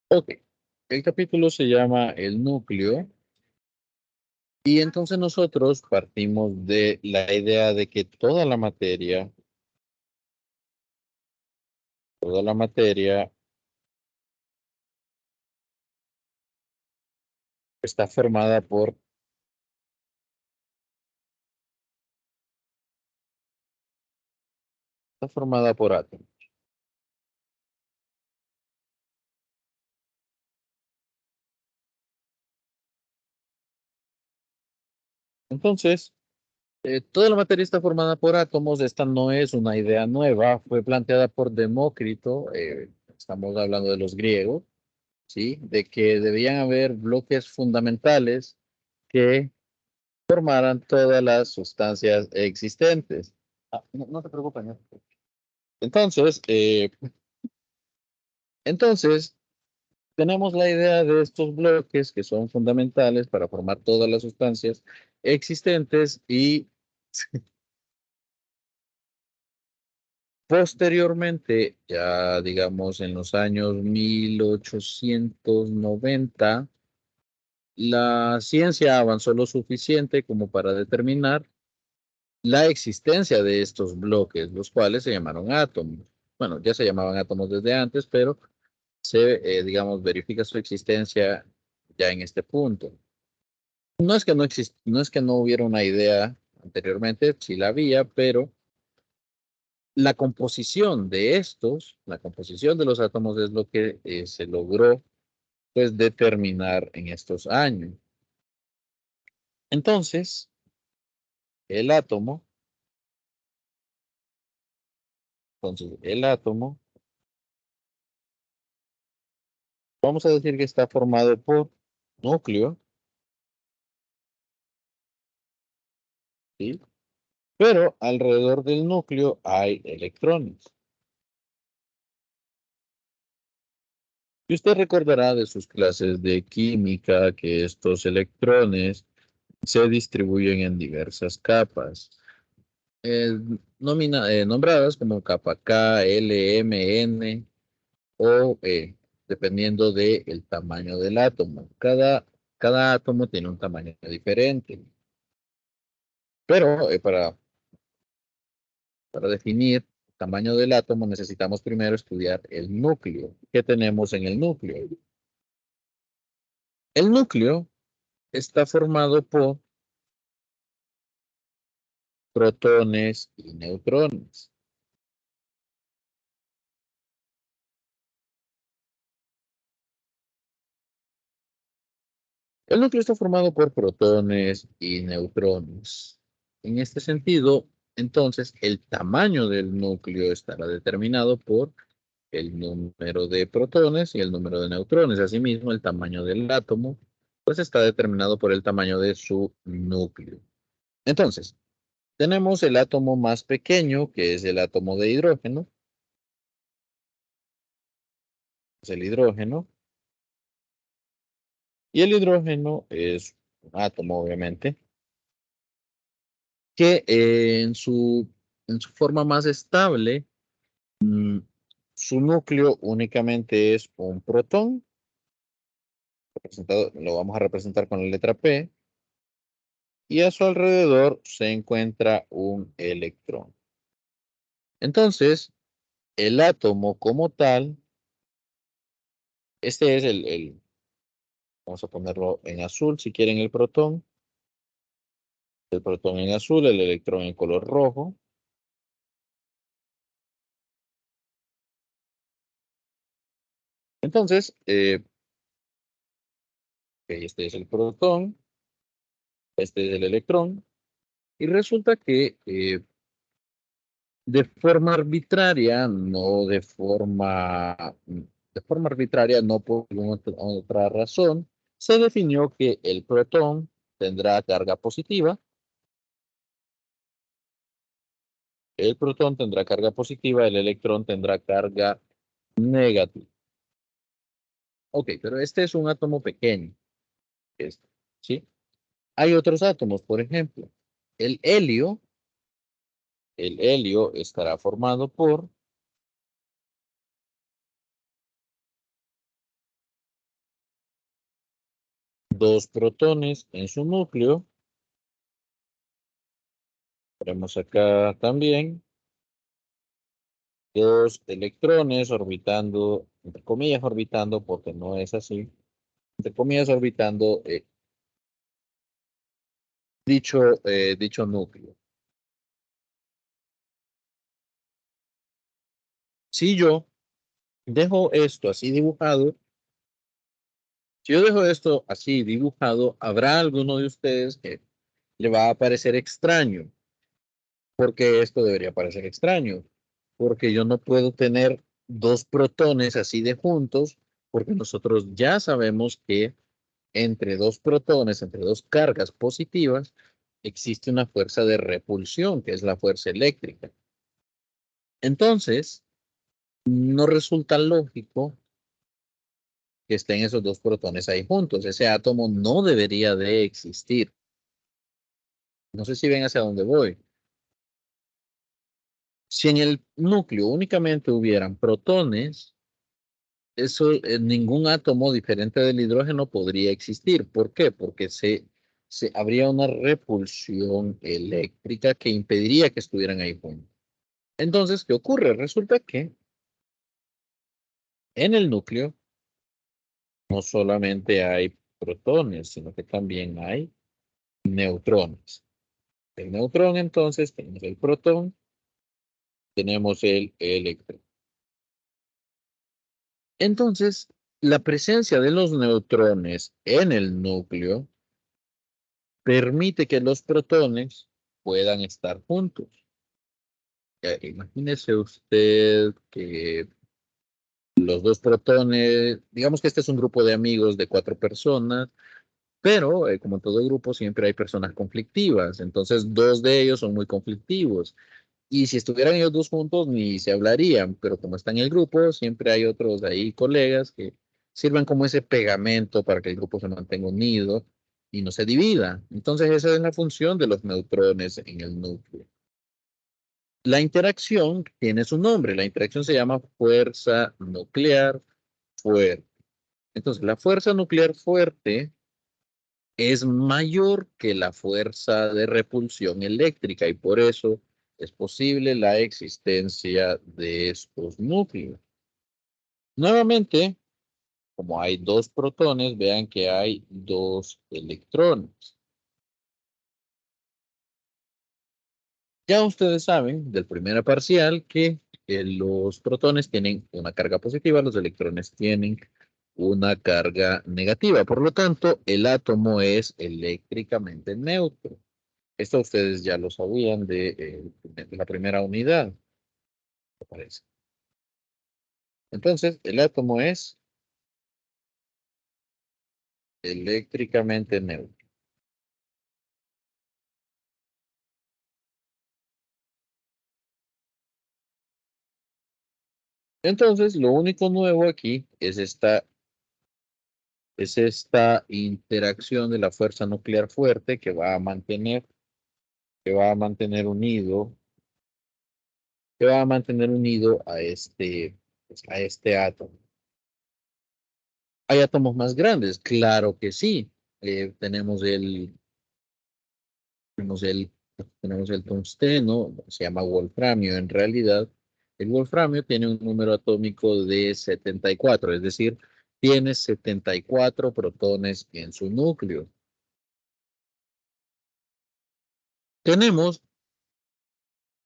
Ok, el capítulo se llama El núcleo y entonces nosotros partimos de la idea de que toda la materia está formada por átomos. Entonces, toda la materia está formada por átomos. Esta no es una idea nueva, fue planteada por Demócrito, estamos hablando de los griegos, ¿sí? De que debían haber bloques fundamentales que formaran todas las sustancias existentes. No te preocupes, ¿no? Entonces, entonces, tenemos la idea de estos bloques que son fundamentales para formar todas las sustancias existentes y posteriormente, ya digamos en los años 1890, la ciencia avanzó lo suficiente como para determinar la existencia de estos bloques, los cuales se llamaron átomos. Bueno, ya se llamaban átomos desde antes, pero digamos, verifica su existencia ya en este punto. No es que no hubiera una idea anteriormente, sí la había, pero la composición de los átomos es lo que se logró pues determinar en estos años. Entonces, el átomo, el átomo, vamos a decir que está formado por núcleo, ¿sí? Pero alrededor del núcleo hay electrones. Y usted recordará de sus clases de química que estos electrones se distribuyen en diversas capas, eh, nombradas como capa K, L, M, N o E, dependiendo del tamaño del átomo. Cada átomo tiene un tamaño diferente, pero para definir el tamaño del átomo necesitamos primero estudiar el núcleo. ¿Qué tenemos en el núcleo? El núcleo está formado por protones y neutrones. El núcleo está formado por protones y neutrones. En este sentido, entonces, el tamaño del núcleo estará determinado por el número de protones y el número de neutrones. Asimismo, el tamaño del átomo, pues está determinado por el tamaño de su núcleo. Entonces, tenemos el átomo más pequeño, que es el átomo de hidrógeno. Es el hidrógeno. Y el hidrógeno es un átomo, obviamente, que en su forma más estable, mm, su núcleo únicamente es un protón, lo vamos a representar con la letra P, y a su alrededor se encuentra un electrón. Entonces, el átomo como tal, este es vamos a ponerlo en azul si quieren el protón en azul, el electrón en color rojo. Entonces, este es el protón, este es el electrón, y resulta que de forma arbitraria, de forma arbitraria, no por ninguna otra razón, se definió que el protón tendrá carga positiva, el electrón tendrá carga negativa. Ok, pero este es un átomo pequeño, este, ¿sí? Hay otros átomos, por ejemplo, el helio, el helio estará formado por 2 protones en su núcleo. Tenemos acá también 2 electrones orbitando, entre comillas orbitando, porque no es así, entre comillas orbitando dicho núcleo. Si yo dejo esto así dibujado, si yo dejo esto así dibujado, habrá alguno de ustedes que le va a parecer extraño. Porque esto debería parecer extraño, porque yo no puedo tener 2 protones así de juntos, porque nosotros ya sabemos que entre 2 protones, entre 2 cargas positivas, existe una fuerza de repulsión, que es la fuerza eléctrica. Entonces, no resulta lógico que estén esos 2 protones ahí juntos. Ese átomo no debería de existir. No sé si ven hacia dónde voy. Si en el núcleo únicamente hubieran protones, eso, ningún átomo diferente del hidrógeno podría existir. ¿Por qué? Porque habría una repulsión eléctrica que impediría que estuvieran ahí juntos. Entonces, ¿qué ocurre? Resulta que en el núcleo no solamente hay protones, sino que también hay neutrones. El neutrón, entonces, tenemos el protón, tenemos el electrón. Entonces, la presencia de los neutrones en el núcleo permite que los protones puedan estar juntos. Imagínese usted que los 2 protones, digamos que este es un grupo de amigos de 4 personas, pero como en todo grupo siempre hay personas conflictivas, entonces 2 de ellos son muy conflictivos. Y si estuvieran ellos 2 juntos ni se hablarían, pero como está en el grupo, siempre hay otros ahí colegas que sirven como ese pegamento para que el grupo se mantenga unido y no se divida. Entonces esa es la función de los neutrones en el núcleo. La interacción tiene su nombre, la interacción se llama fuerza nuclear fuerte. Entonces la fuerza nuclear fuerte es mayor que la fuerza de repulsión eléctrica y por eso es posible la existencia de estos núcleos. Nuevamente, como hay 2 protones, vean que hay 2 electrones. Ya ustedes saben del primer parcial que los protones tienen una carga positiva, los electrones tienen una carga negativa. Por lo tanto, el átomo es eléctricamente neutro. Esto ustedes ya lo sabían de la primera unidad, me parece. Entonces, el átomo es eléctricamente neutro. Entonces, lo único nuevo aquí es esta interacción de la fuerza nuclear fuerte que va a mantener unido, que va a mantener unido a este átomo. ¿Hay átomos más grandes? Claro que sí. Tenemos tenemos el, tenemos el tungsteno, se llama wolframio en realidad. El wolframio tiene un número atómico de 74, es decir, tiene 74 protones en su núcleo. Tenemos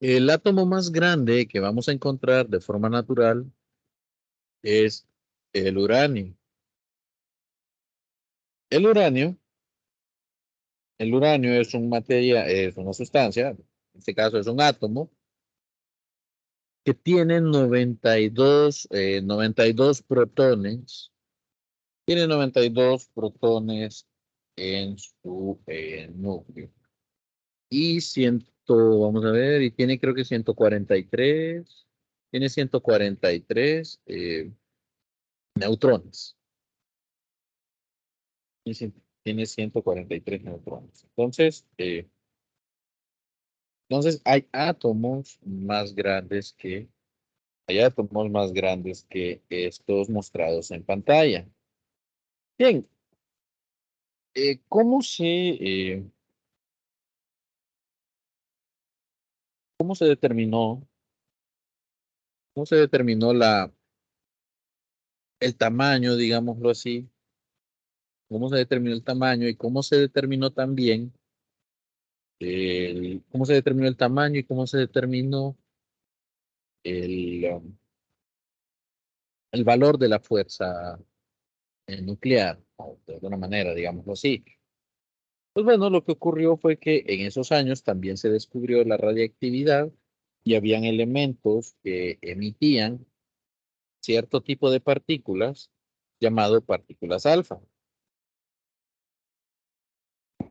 el átomo más grande que vamos a encontrar de forma natural es el uranio. El uranio, el uranio es es una sustancia, en este caso es un átomo, que tiene 92 protones. Tiene 92 protones en su núcleo. Y vamos a ver, y tiene creo que 143, tiene 143 neutrones. Tiene 143 neutrones. Entonces hay átomos más grandes que estos mostrados en pantalla. Bien, ¿Cómo cómo se determinó, cómo se determinó el tamaño, digámoslo así? ¿Cómo se determinó el tamaño y cómo se determinó también cómo se determinó el tamaño y cómo se determinó el, el valor de la fuerza nuclear, o de alguna manera, digámoslo así? Pues bueno, lo que ocurrió fue que en esos años también se descubrió la radiactividad y habían elementos que emitían cierto tipo de partículas llamado partículas alfa.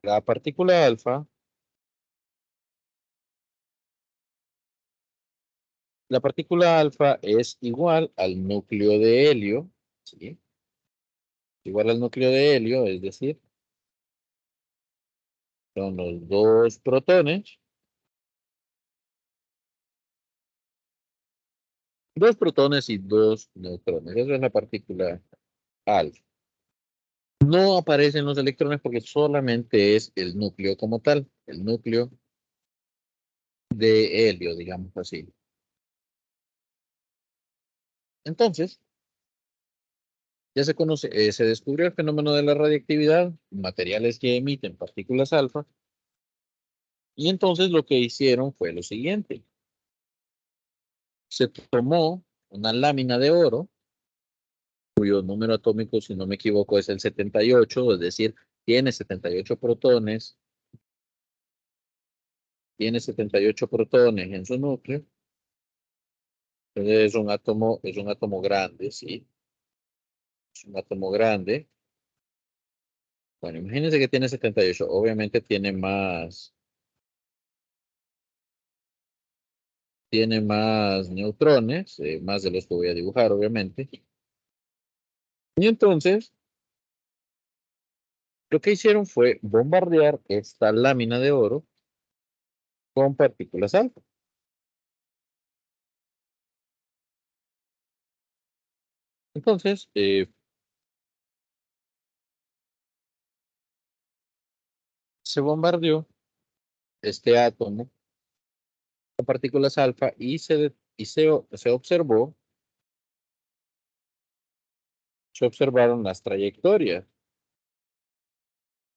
La partícula alfa, la partícula alfa es igual al núcleo de helio, ¿sí? Igual al núcleo de helio, es decir, son los dos protones y dos neutrones. Esa es la partícula alfa. No aparecen los electrones porque solamente es el núcleo como tal, el núcleo de helio, digamos así. Entonces, ya se conoce, se descubrió el fenómeno de la radiactividad, materiales que emiten partículas alfa, y entonces lo que hicieron fue lo siguiente. Se tomó una lámina de oro, cuyo número atómico, si no me equivoco, es el 78, es decir, tiene 78 protones, tiene 78 protones en su núcleo. Entonces es un átomo grande, ¿sí? Es un átomo grande. Bueno, imagínense que tiene 78. Obviamente tiene más neutrones, más de los que voy a dibujar, obviamente. Y entonces, lo que hicieron fue bombardear esta lámina de oro con partículas alfa. Entonces, se bombardeó este átomo con partículas alfa y se observaron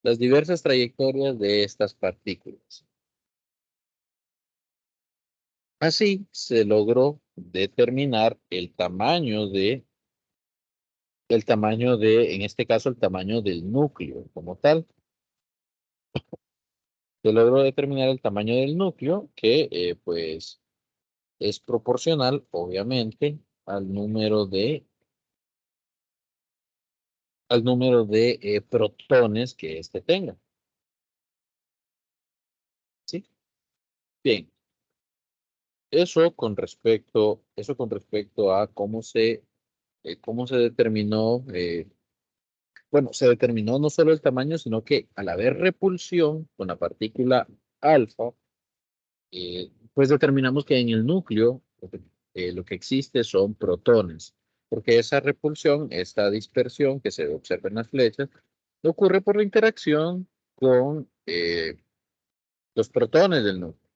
las diversas trayectorias de estas partículas. Así se logró determinar en este caso, el tamaño del núcleo como tal. Se logró determinar el tamaño del núcleo, que pues es proporcional, obviamente, al número de protones que éste tenga. ¿Sí? Bien, eso con respecto a cómo se determinó, bueno, se determinó no solo el tamaño, sino que al haber repulsión con la partícula alfa, pues determinamos que en el núcleo lo que existe son protones, porque esa repulsión, esta dispersión que se observa en las flechas, ocurre por la interacción con los protones del núcleo.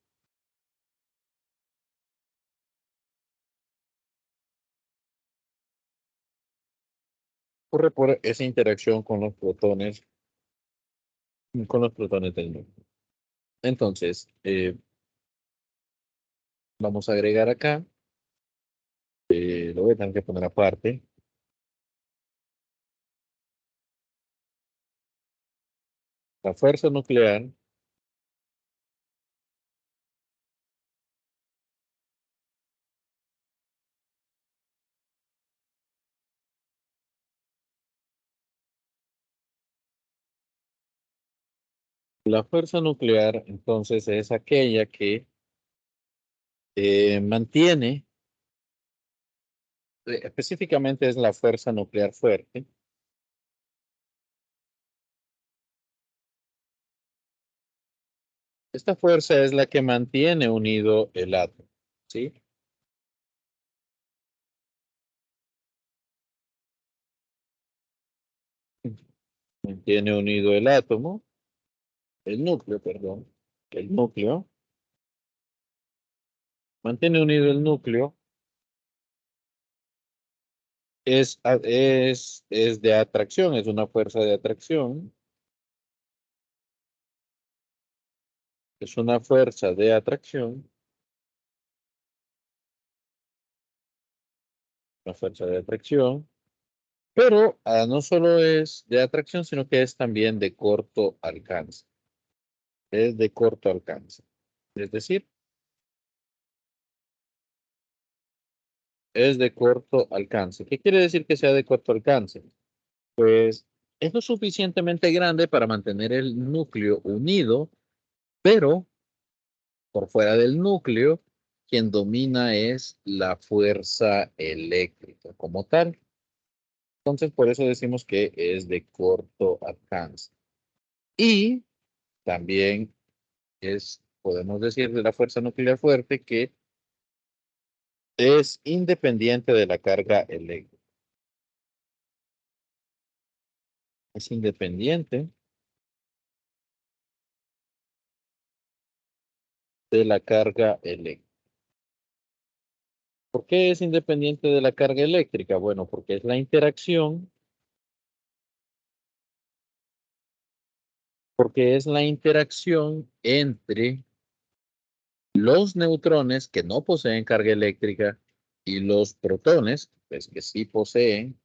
Ocurre por esa interacción con los protones del núcleo. Entonces, vamos a agregar acá, lo voy a tener que poner aparte, la fuerza nuclear. La fuerza nuclear, entonces, es aquella que mantiene, específicamente es la fuerza nuclear fuerte. Esta fuerza es la que mantiene unido el átomo, ¿sí? mantiene unido el átomo, el núcleo, perdón, el núcleo, mantiene unido el núcleo, es de atracción, es una fuerza de atracción, es una fuerza de atracción, una fuerza de atracción, pero no solo es de atracción, sino que es también de corto alcance, es de corto alcance. Es decir, es de corto alcance. ¿Qué quiere decir que sea de corto alcance? Pues es lo suficientemente grande para mantener el núcleo unido, pero por fuera del núcleo, quien domina es la fuerza eléctrica como tal. Entonces, por eso decimos que es de corto alcance. Y también podemos decir de la fuerza nuclear fuerte que es independiente de la carga eléctrica. Es independiente de la carga eléctrica. ¿Por qué es independiente de la carga eléctrica? Bueno, porque es la interacción, porque es la interacción entre los neutrones que no poseen carga eléctrica y los protones, pues que sí poseen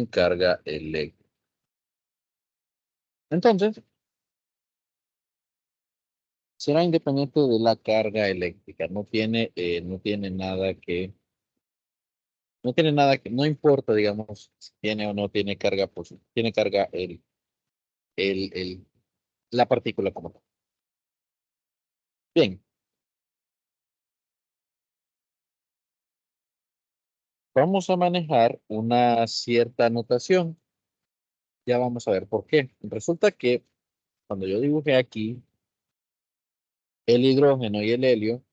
carga eléctrica. Entonces, será independiente de la carga eléctrica. No tiene nada que, no tiene nada que, no importa, digamos, si tiene o no tiene carga, pues tiene carga el, el, la partícula como tal. Bien, vamos a manejar una cierta notación. Ya vamos a ver por qué. Resulta que cuando yo dibujé aquí el hidrógeno y el helio,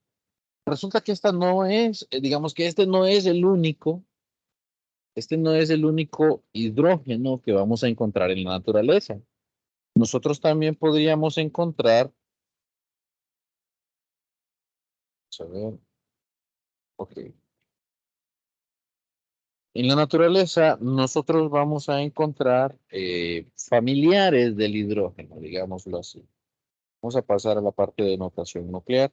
resulta que esta no es, digamos que este no es el único hidrógeno que vamos a encontrar en la naturaleza. Nosotros también podríamos encontrar, vamos a ver, ok. En la naturaleza nosotros vamos a encontrar familiares del hidrógeno, digámoslo así. Vamos a pasar a la parte de notación nuclear.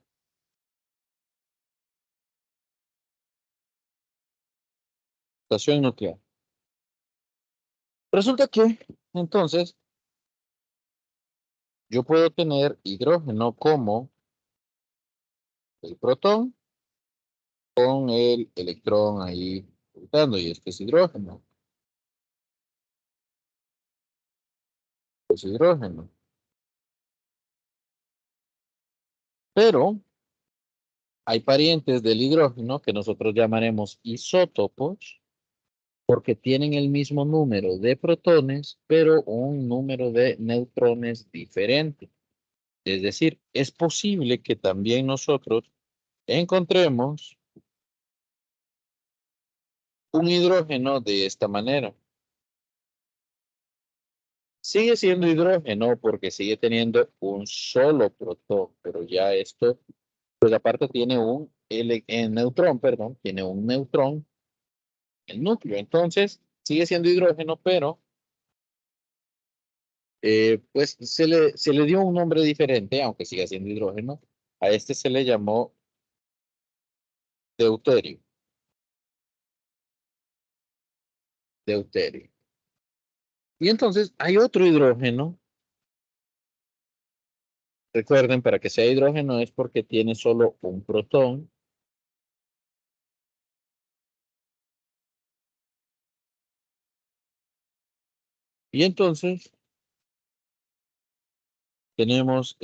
Notación nuclear. Resulta que, entonces, yo puedo tener hidrógeno como el protón con el electrón ahí orbitando, y este es hidrógeno. Es hidrógeno. Pero hay parientes del hidrógeno que nosotros llamaremos isótopos porque tienen el mismo número de protones, pero un número de neutrones diferente. Es decir, es posible que también nosotros encontremos un hidrógeno de esta manera. Sigue siendo hidrógeno porque sigue teniendo un solo protón, pero ya esto, pues aparte tiene neutrón, perdón, tiene un neutrón, el núcleo. Entonces, sigue siendo hidrógeno, pero pues se le dio un nombre diferente, aunque siga siendo hidrógeno. A este se le llamó deuterio. Deuterio. Y entonces hay otro hidrógeno. Recuerden, para que sea hidrógeno es porque tiene solo un protón. Y entonces tenemos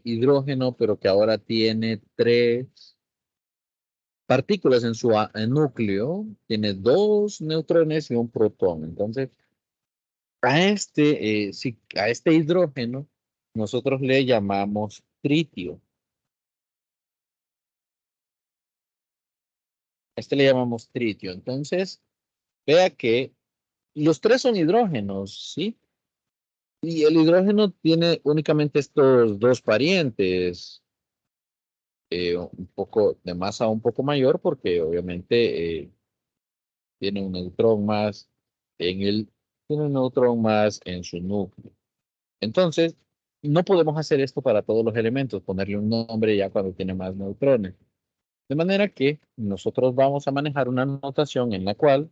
hidrógeno, pero que ahora tiene tres partículas en su núcleo. Tiene dos neutrones y un protón. Entonces, a este hidrógeno nosotros le llamamos tritio. Este le llamamos tritio. Entonces, vea que los tres son hidrógenos, ¿sí? Y el hidrógeno tiene únicamente estos dos parientes, un poco de masa un poco mayor, porque obviamente tiene un neutrón más en tiene un neutrón más en su núcleo. Entonces, no podemos hacer esto para todos los elementos, ponerle un nombre ya cuando tiene más neutrones. De manera que nosotros vamos a manejar una notación en la cual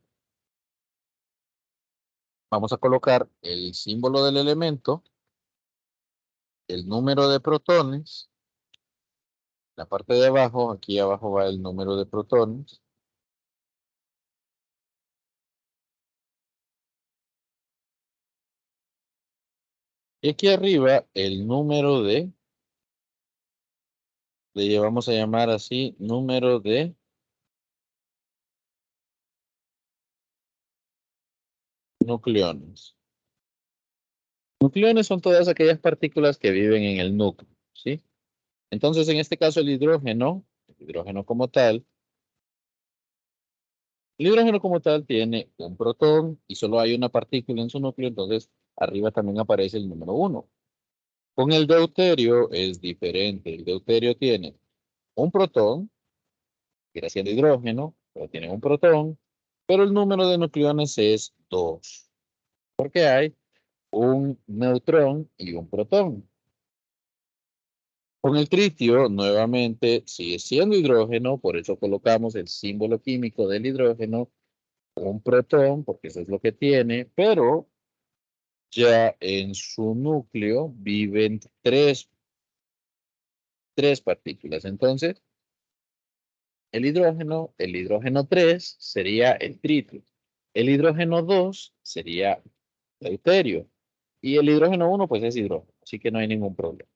vamos a colocar el símbolo del elemento, el número de protones, la parte de abajo, aquí abajo va el número de protones, y aquí arriba el número le llevamos a llamar así, número de nucleones. Nucleones son todas aquellas partículas que viven en el núcleo, ¿sí? Entonces, en este caso, el hidrógeno como tal tiene un protón y solo hay una partícula en su núcleo, entonces arriba también aparece el número 1. Con el deuterio es diferente. El deuterio tiene un protón, sigue siendo hidrógeno, pero tiene un protón, pero el número de nucleones es 2, porque hay un neutrón y un protón. Con el tritio, nuevamente, sigue siendo hidrógeno, por eso colocamos el símbolo químico del hidrógeno, un protón, porque eso es lo que tiene, pero ya en su núcleo viven tres partículas. Entonces, el hidrógeno 3 sería el tritio. El hidrógeno 2 sería deuterio. Y el hidrógeno 1 pues es hidrógeno, así que no hay ningún problema.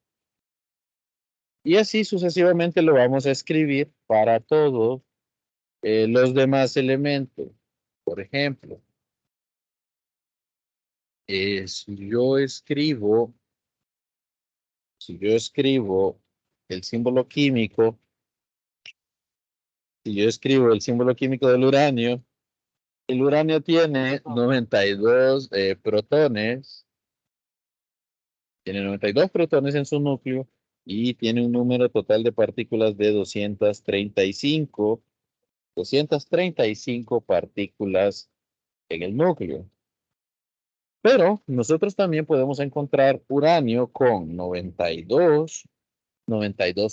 Y así sucesivamente lo vamos a escribir para todos los demás elementos. Por ejemplo, si yo escribo el símbolo químico, si yo escribo el símbolo químico del uranio, el uranio tiene 92 protones, tiene 92 protones en su núcleo y tiene un número total de partículas de 235 partículas en el núcleo. Pero nosotros también podemos encontrar uranio con 92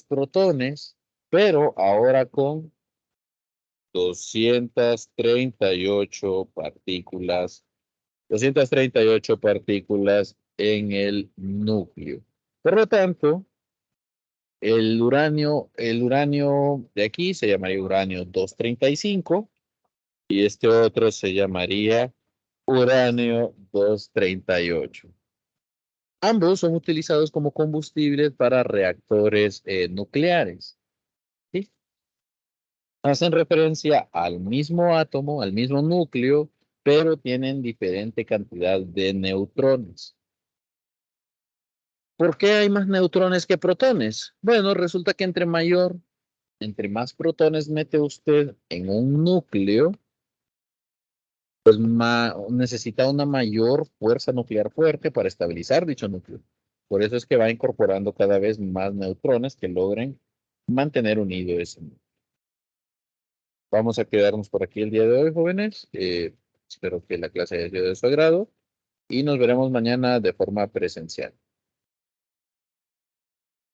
protones, pero ahora con 238 partículas, 238 partículas en el núcleo. Por lo tanto, el uranio de aquí se llamaría uranio 235 y este otro se llamaría uranio 238. Ambos son utilizados como combustibles para reactores nucleares. ¿Sí? Hacen referencia al mismo átomo, al mismo núcleo, pero tienen diferente cantidad de neutrones. ¿Por qué hay más neutrones que protones? Bueno, resulta que entre más protones mete usted en un núcleo, pues necesita una mayor fuerza nuclear fuerte para estabilizar dicho núcleo. Por eso es que va incorporando cada vez más neutrones que logren mantener unido ese núcleo. Vamos a quedarnos por aquí el día de hoy, jóvenes. Espero que la clase haya sido de su agrado y nos veremos mañana de forma presencial.